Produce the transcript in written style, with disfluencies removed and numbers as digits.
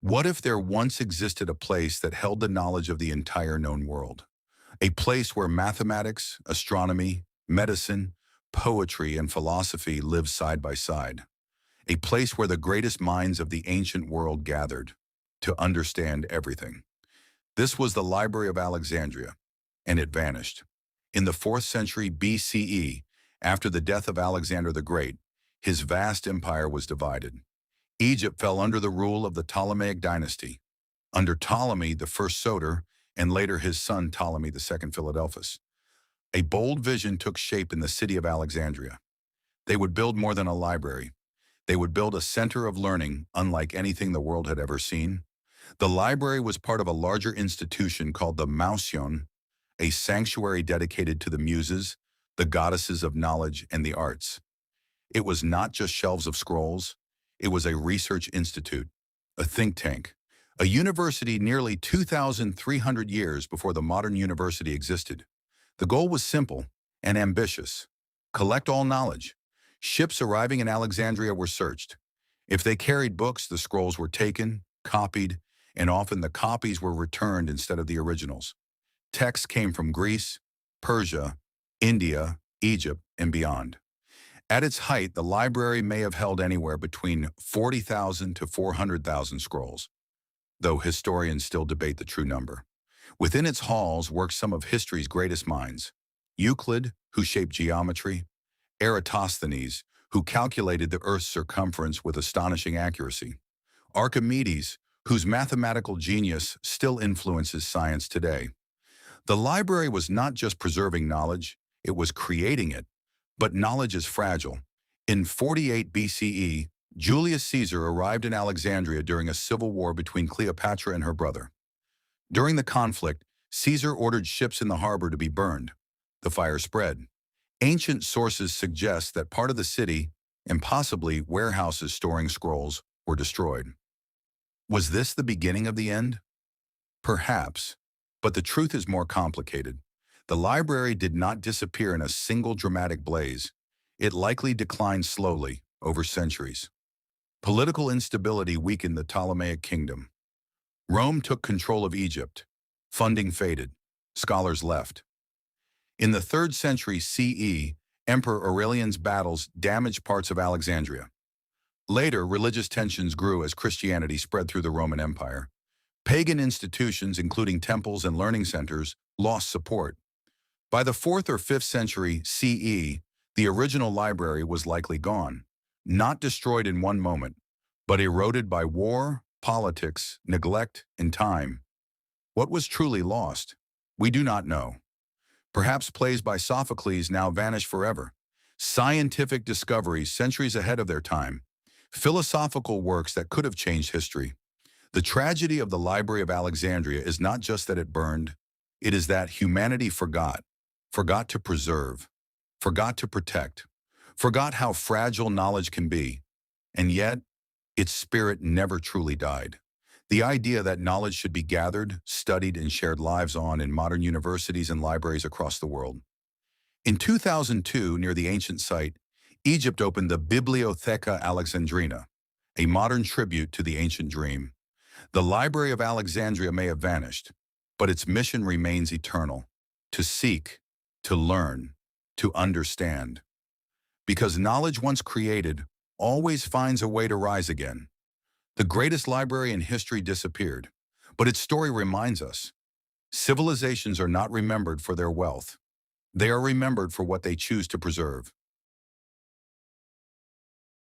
What if there once existed a place that held the knowledge of the entire known world? A place where mathematics, astronomy, medicine, poetry, and philosophy lived side by side. A place where the greatest minds of the ancient world gathered to understand everything. This was the Library of Alexandria, and it vanished. In the 4th century BCE, after the death of Alexander the Great, his vast empire was divided. Egypt fell under the rule of the Ptolemaic dynasty, under Ptolemy the First Soter, and later his son Ptolemy the Second Philadelphus. A bold vision took shape in the city of Alexandria. They would build more than a library. They would build a center of learning unlike anything the world had ever seen. The library was part of a larger institution called the Mouseion, a sanctuary dedicated to the muses, the goddesses of knowledge and the arts. It was not just shelves of scrolls. It was a research institute, a think tank, a university nearly 2,300 years before the modern university existed. The goal was simple and ambitious. Collect all knowledge. Ships arriving in Alexandria were searched. If they carried books, the scrolls were taken, copied, and often the copies were returned instead of the originals. Texts came from Greece, Persia, India, Egypt, and beyond. At its height, the library may have held anywhere between 40,000 to 400,000 scrolls, though historians still debate the true number. Within its halls worked some of history's greatest minds. Euclid, who shaped geometry, Eratosthenes, who calculated the Earth's circumference with astonishing accuracy, Archimedes, whose mathematical genius still influences science today. The library was not just preserving knowledge, it was creating it. But knowledge is fragile. In 48 BCE, Julius Caesar arrived in Alexandria during a civil war between Cleopatra and her brother. During the conflict, Caesar ordered ships in the harbor to be burned. The fire spread. Ancient sources suggest that part of the city, and possibly warehouses storing scrolls, were destroyed. Was this the beginning of the end? Perhaps, but the truth is more complicated. The library did not disappear in a single dramatic blaze. It likely declined slowly over centuries. Political instability weakened the Ptolemaic kingdom. Rome took control of Egypt. Funding faded. Scholars left. In the 3rd century CE, Emperor Aurelian's battles damaged parts of Alexandria. Later, religious tensions grew as Christianity spread through the Roman Empire. Pagan institutions, including temples and learning centers, lost support. By the 4th or 5th century CE, the original library was likely gone, not destroyed in one moment, but eroded by war, politics, neglect, and time. What was truly lost? We do not know. Perhaps plays by Sophocles now vanish forever. Scientific discoveries centuries ahead of their time. Philosophical works that could have changed history. The tragedy of the Library of Alexandria is not just that it burned, it is that humanity forgot to preserve, forgot to protect, forgot how fragile knowledge can be, and yet its spirit never truly died. The idea that knowledge should be gathered, studied, and shared lives on in modern universities and libraries across the world. In 2002, near the ancient site, Egypt opened the Bibliotheca Alexandrina, a modern tribute to the ancient dream. The Library of Alexandria may have vanished, but its mission remains eternal: to seek, to learn, to understand. Because knowledge once created always finds a way to rise again. The greatest library in history disappeared, but its story reminds us. Civilizations are not remembered for their wealth. They are remembered for what they choose to preserve.